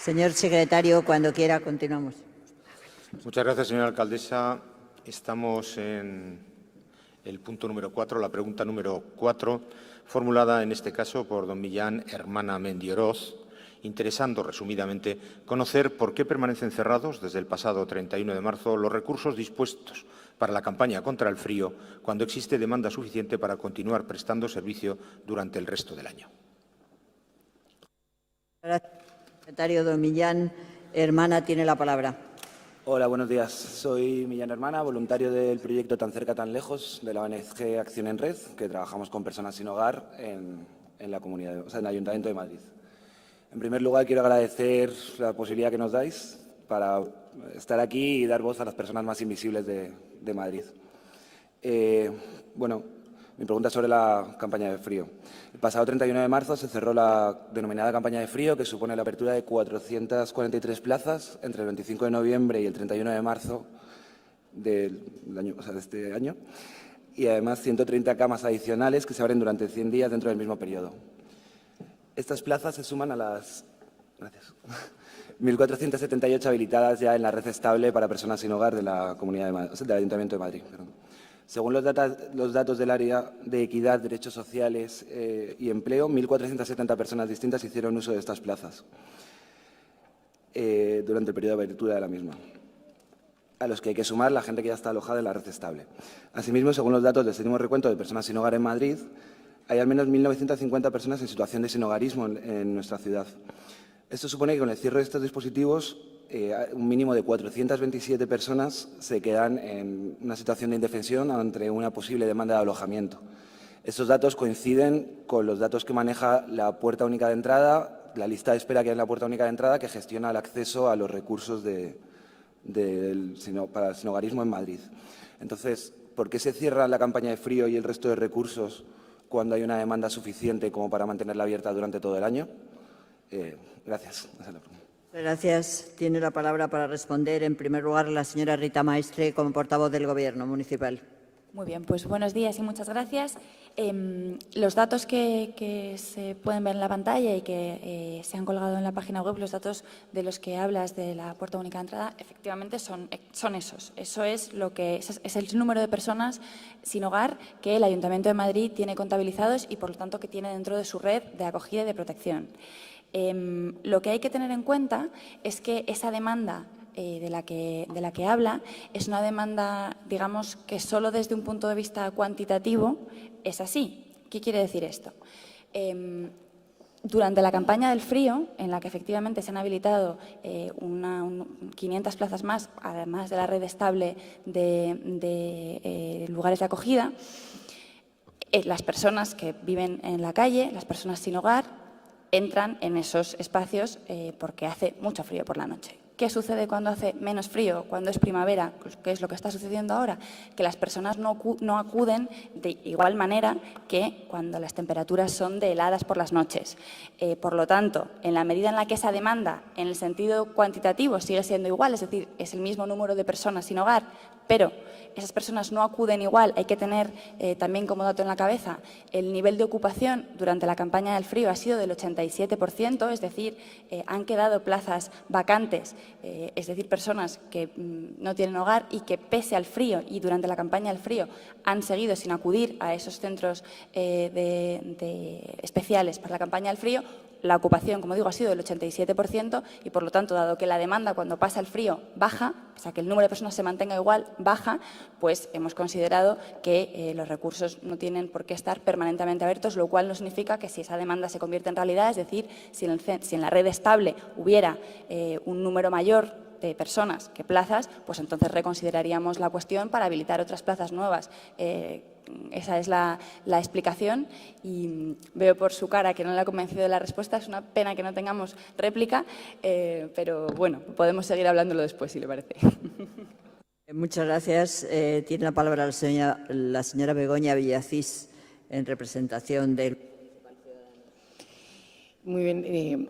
Señor secretario, cuando quiera, continuamos. Muchas gracias, señora alcaldesa. Estamos en el punto número 4, la pregunta número 4, formulada en este caso por don Millán Hermana Mendioroz, interesando resumidamente conocer por qué permanecen cerrados desde el pasado 31 de marzo los recursos dispuestos para la campaña contra el frío cuando existe demanda suficiente para continuar prestando servicio durante el resto del año. Gracias, secretario. Don Millán Hermana tiene la palabra. Hola, buenos días. Soy Millán Hermana, voluntario del proyecto Tan Cerca, Tan Lejos de la ONG Acción en Red, que trabajamos con personas sin hogar en la comunidad, en el Ayuntamiento de Madrid. En primer lugar, quiero agradecer la posibilidad que nos dais para estar aquí y dar voz a las personas más invisibles de Madrid. Mi pregunta es sobre la campaña de frío. El pasado 31 de marzo se cerró la denominada campaña de frío, que supone la apertura de 443 plazas entre el 25 de noviembre y el 31 de marzo de este año, y además 130 camas adicionales que se abren durante 100 días dentro del mismo periodo. Estas plazas se suman a las 1.478 habilitadas ya en la red estable para personas sin hogar de la Comunidad de Madrid, del Ayuntamiento de Madrid. Según los datos del área de equidad, derechos sociales y empleo, 1.470 personas distintas hicieron uso de estas plazas durante el periodo de apertura de la misma, a los que hay que sumar la gente que ya está alojada en la red estable. Asimismo, según los datos del 7º recuento de personas sin hogar en Madrid, hay al menos 1.950 personas en situación de sinhogarismo en nuestra ciudad. Esto supone que con el cierre de estos dispositivos, un mínimo de 427 personas se quedan en una situación de indefensión ante una posible demanda de alojamiento. Estos datos coinciden con los datos que maneja la Puerta Única de Entrada, la lista de espera que hay en la Puerta Única de Entrada, que gestiona el acceso a los recursos para el sinhogarismo en Madrid. Entonces, ¿por qué se cierra la campaña de frío y el resto de recursos cuando hay una demanda suficiente como para mantenerla abierta durante todo el año? Gracias. Gracias. Tiene la palabra para responder, en primer lugar, la señora Rita Maestre, como portavoz del Gobierno municipal. Muy bien, pues buenos días y muchas gracias. Los datos que se pueden ver en la pantalla y que se han colgado en la página web, los datos de los que hablas de la Puerta Única de Entrada, efectivamente son esos. Eso es el número de personas sin hogar que el Ayuntamiento de Madrid tiene contabilizados y, por lo tanto, que tiene dentro de su red de acogida y de protección. Lo que hay que tener en cuenta es que esa demanda de la que habla es una demanda, digamos, que solo desde un punto de vista cuantitativo es así. ¿Qué quiere decir esto? Durante la campaña del frío, en la que efectivamente se han habilitado 500 plazas más, además de la red estable de lugares de acogida, las personas que viven en la calle, las personas sin hogar, entran en esos espacios porque hace mucho frío por la noche. ¿Qué sucede cuando hace menos frío, cuando es primavera? ¿Qué es lo que está sucediendo ahora? Que las personas no acuden de igual manera que cuando las temperaturas son de heladas por las noches. Por lo tanto, en la medida en la que esa demanda, en el sentido cuantitativo, sigue siendo igual, es decir, es el mismo número de personas sin hogar, pero esas personas no acuden igual, hay que tener también como dato en la cabeza, el nivel de ocupación durante la campaña del frío ha sido del 87%, es decir, han quedado plazas vacantes, es decir, personas que no tienen hogar y que pese al frío y durante la campaña del frío han seguido sin acudir a esos centros especiales para la campaña del frío. La ocupación, como digo, ha sido del 87% y, por lo tanto, dado que la demanda cuando pasa el frío baja, o sea, que el número de personas se mantenga igual, baja, pues hemos considerado que los recursos no tienen por qué estar permanentemente abiertos, lo cual no significa que si esa demanda se convierte en realidad, es decir, si en la red estable hubiera un número mayor de personas que plazas, pues entonces reconsideraríamos la cuestión para habilitar otras plazas nuevas. Esa es la explicación y veo por su cara que no le ha convencido de la respuesta. Es una pena que no tengamos réplica, pero bueno, podemos seguir hablándolo después, si le parece. Muchas gracias. Tiene la palabra la señora Begoña Villacís, en representación del... Muy bien.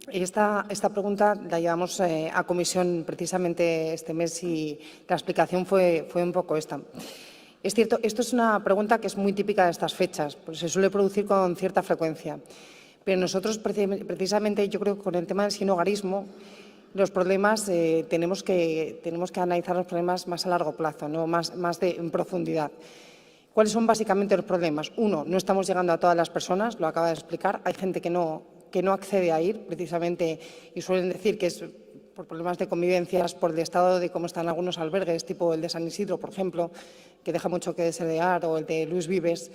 Esta pregunta la llevamos a comisión precisamente este mes y la explicación fue un poco esta. Es cierto, esto es una pregunta que es muy típica de estas fechas, pues se suele producir con cierta frecuencia. Pero nosotros, precisamente, yo creo que con el tema del sinhogarismo, los problemas tenemos que analizar los problemas más a largo plazo, ¿no? más en profundidad. ¿Cuáles son básicamente los problemas? Uno, no estamos llegando a todas las personas, lo acaba de explicar. Hay gente que no accede a ir, precisamente, y suelen decir que es por problemas de convivencias, por el estado de cómo están algunos albergues, tipo el de San Isidro, por ejemplo, que deja mucho que desear, o el de Luis Vives,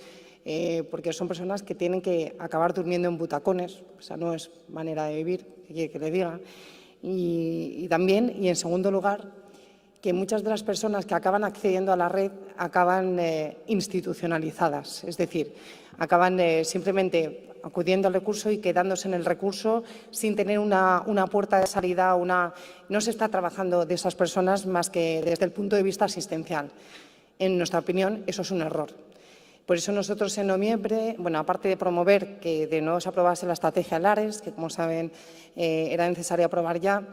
porque son personas que tienen que acabar durmiendo en butacones. O sea, no es manera de vivir, que quiere que le diga. Y también, y en segundo lugar, que muchas de las personas que acaban accediendo a la red acaban institucionalizadas, es decir, acaban simplemente acudiendo al recurso y quedándose en el recurso sin tener una puerta de salida, no se está trabajando de esas personas más que desde el punto de vista asistencial. En nuestra opinión, eso es un error. Por eso nosotros en noviembre, bueno, aparte de promover que de nuevo se aprobase la estrategia LARES, que como saben era necesario aprobar ya,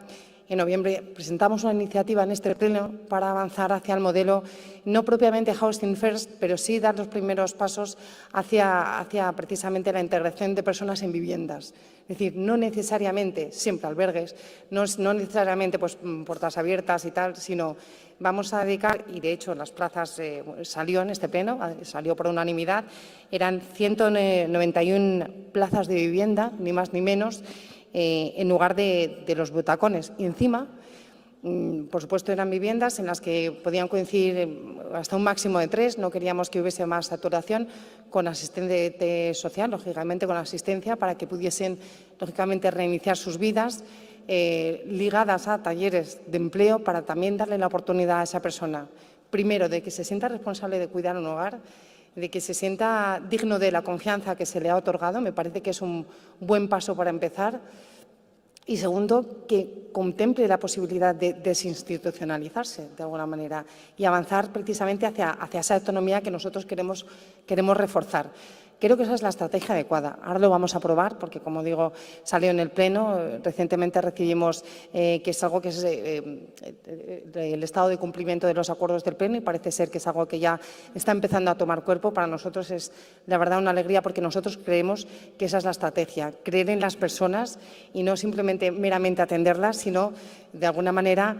en noviembre presentamos una iniciativa en este pleno para avanzar hacia el modelo, no propiamente Housing First, pero sí dar los primeros pasos hacia precisamente la integración de personas en viviendas. Es decir, no necesariamente siempre albergues, no necesariamente pues, puertas abiertas y tal, sino vamos a dedicar, y de hecho las plazas salió en este pleno, salió por unanimidad, eran 191 plazas de vivienda, ni más ni menos, en lugar de los butacones. Y encima, por supuesto, eran viviendas en las que podían coincidir hasta un máximo de 3. No queríamos que hubiese más saturación, con asistente social, lógicamente con asistencia, para que pudiesen, lógicamente, reiniciar sus vidas, ligadas a talleres de empleo, para también darle la oportunidad a esa persona, primero, de que se sienta responsable de cuidar un hogar, de que se sienta digno de la confianza que se le ha otorgado. Me parece que es un buen paso para empezar. Y segundo, que contemple la posibilidad de desinstitucionalizarse de alguna manera y avanzar precisamente hacia esa autonomía que nosotros queremos reforzar. Creo que esa es la estrategia adecuada. Ahora lo vamos a aprobar porque, como digo, salió en el Pleno. Recientemente recibimos que es algo que es el estado de cumplimiento de los acuerdos del Pleno y parece ser que es algo que ya está empezando a tomar cuerpo. Para nosotros es, la verdad, una alegría porque nosotros creemos que esa es la estrategia, creer en las personas y no simplemente meramente atenderlas, sino, de alguna manera,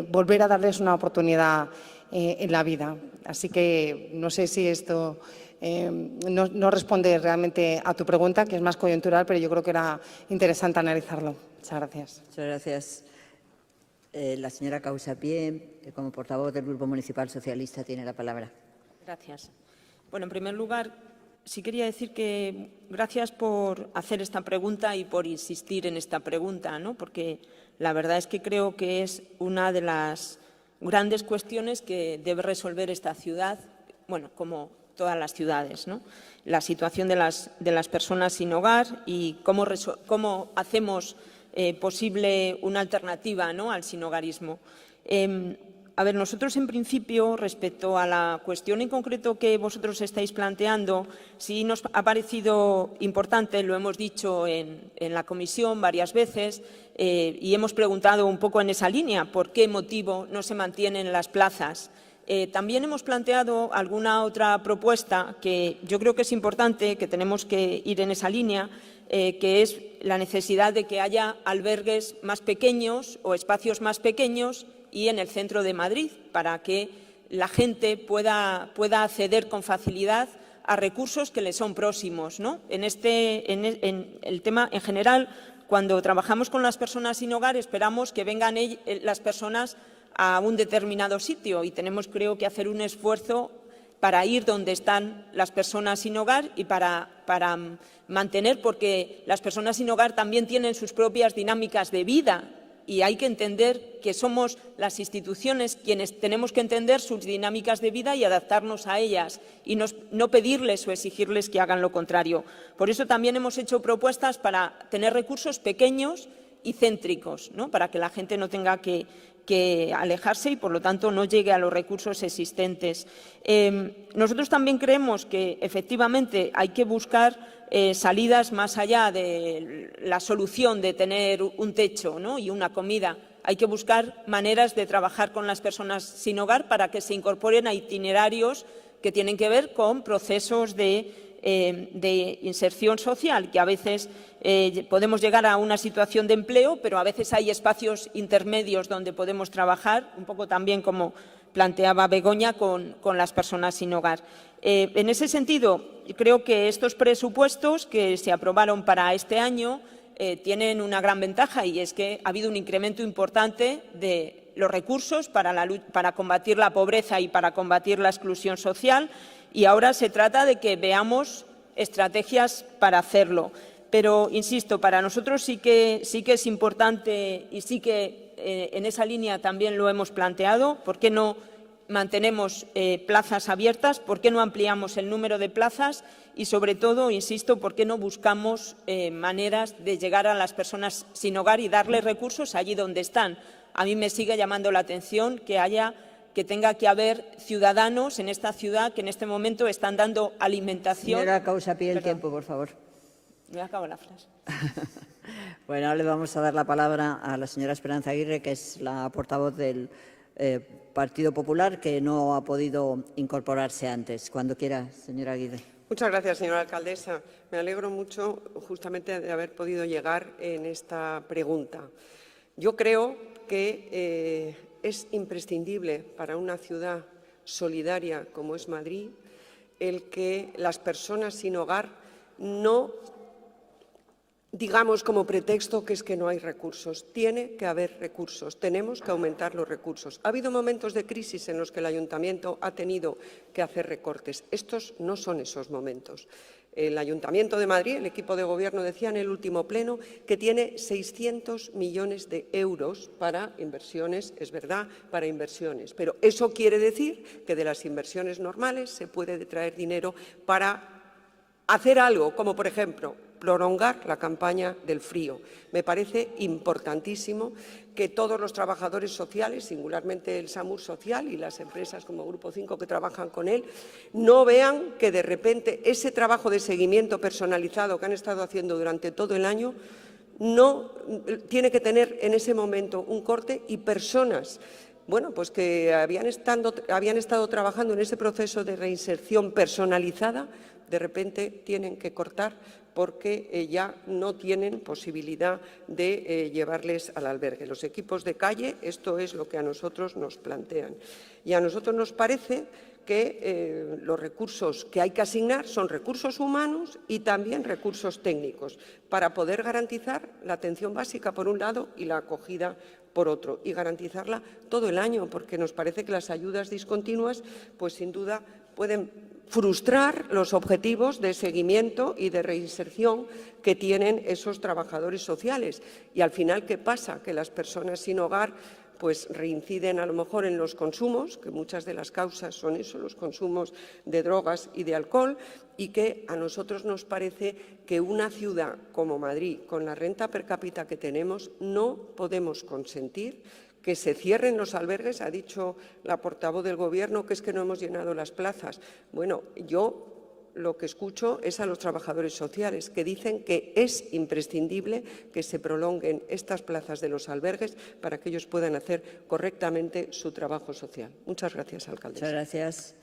volver a darles una oportunidad en la vida. Así que no sé si esto no responde realmente a tu pregunta, que es más coyuntural, pero yo creo que era interesante analizarlo. Muchas gracias. Muchas gracias. La señora Causapié, como portavoz del Grupo Municipal Socialista, tiene la palabra. Gracias. Bueno, en primer lugar, sí quería decir que gracias por hacer esta pregunta y por insistir en esta pregunta, ¿no? Porque la verdad es que creo que es una de las grandes cuestiones que debe resolver esta ciudad, bueno, como todas las ciudades, ¿no? La situación de las personas sin hogar y cómo hacemos posible una alternativa, ¿no?, al sinhogarismo. A ver, nosotros en principio, respecto a la cuestión en concreto que vosotros estáis planteando, sí nos ha parecido importante, lo hemos dicho en la comisión varias veces y hemos preguntado un poco en esa línea, ¿por qué motivo no se mantienen las plazas? También hemos planteado alguna otra propuesta que yo creo que es importante, que tenemos que ir en esa línea, que es la necesidad de que haya albergues más pequeños o espacios más pequeños y en el centro de Madrid, para que la gente pueda acceder con facilidad a recursos que le son próximos, ¿no? En el tema en general, cuando trabajamos con las personas sin hogar, esperamos que vengan las personas a un determinado sitio y tenemos, creo, que hacer un esfuerzo para ir donde están las personas sin hogar y para mantener, porque las personas sin hogar también tienen sus propias dinámicas de vida y hay que entender que somos las instituciones quienes tenemos que entender sus dinámicas de vida y adaptarnos a ellas y no pedirles o exigirles que hagan lo contrario. Por eso también hemos hecho propuestas para tener recursos pequeños y céntricos, ¿no?, para que la gente no tenga que alejarse y, por lo tanto, no llegue a los recursos existentes. Nosotros también creemos que, efectivamente, hay que buscar salidas más allá de la solución de tener un techo, ¿no?, y una comida. Hay que buscar maneras de trabajar con las personas sin hogar para que se incorporen a itinerarios que tienen que ver con procesos de de inserción social, que a veces podemos llegar a una situación de empleo, pero a veces hay espacios intermedios donde podemos trabajar, un poco también como planteaba Begoña, con las personas sin hogar. En ese sentido, creo que estos presupuestos que se aprobaron para este año tienen una gran ventaja, y es que ha habido un incremento importante de los recursos para combatir la pobreza y para combatir la exclusión social, y ahora se trata de que veamos estrategias para hacerlo. Pero, insisto, para nosotros sí que es importante, y sí que en esa línea también lo hemos planteado, ¿por qué no mantenemos plazas abiertas? ¿Por qué no ampliamos el número de plazas? Y, sobre todo, insisto, ¿por qué no buscamos maneras de llegar a las personas sin hogar y darles recursos allí donde están? A mí me sigue llamando la atención que tenga que haber ciudadanos en esta ciudad que en este momento están dando alimentación. Señora Causa, pide el Perdón. tiempo, por favor. Me acabo la frase. Bueno, ahora le vamos a dar la palabra a la señora Esperanza Aguirre, que es la portavoz del Partido Popular, que no ha podido incorporarse antes. Cuando quiera, señora Aguirre. Muchas gracias, señora alcaldesa. Me alegro mucho justamente de haber podido llegar en esta pregunta. Yo creo que es imprescindible para una ciudad solidaria como es Madrid el que las personas sin hogar no digamos como pretexto que es que no hay recursos. Tiene que haber recursos, tenemos que aumentar los recursos. Ha habido momentos de crisis en los que el Ayuntamiento ha tenido que hacer recortes. Estos no son esos momentos. El Ayuntamiento de Madrid, el equipo de Gobierno, decía en el último pleno que tiene 600 millones de euros para inversiones, es verdad, para inversiones. Pero eso quiere decir que de las inversiones normales se puede traer dinero para hacer algo, como por ejemplo prolongar la campaña del frío. Me parece importantísimo que todos los trabajadores sociales, singularmente el SAMUR Social y las empresas como Grupo 5 que trabajan con él, no vean que de repente ese trabajo de seguimiento personalizado que han estado haciendo durante todo el año no tiene que tener en ese momento un corte, y personas pues que habían estado trabajando en ese proceso de reinserción personalizada, de repente tienen que cortar porque ya no tienen posibilidad de llevarles al albergue. Los equipos de calle, esto es lo que a nosotros nos plantean. Y a nosotros nos parece que los recursos que hay que asignar son recursos humanos y también recursos técnicos para poder garantizar la atención básica por un lado y la acogida por otro, y garantizarla todo el año, porque nos parece que las ayudas discontinuas, pues sin duda pueden frustrar los objetivos de seguimiento y de reinserción que tienen esos trabajadores sociales. Y al final, ¿qué pasa? Que las personas sin hogar pues reinciden a lo mejor en los consumos, que muchas de las causas son eso, los consumos de drogas y de alcohol, y que a nosotros nos parece que una ciudad como Madrid, con la renta per cápita que tenemos, no podemos consentir que se cierren los albergues. Ha dicho la portavoz del Gobierno que es que no hemos llenado las plazas. Bueno, yo lo que escucho es a los trabajadores sociales que dicen que es imprescindible que se prolonguen estas plazas de los albergues para que ellos puedan hacer correctamente su trabajo social. Muchas gracias, alcaldesa. Muchas gracias.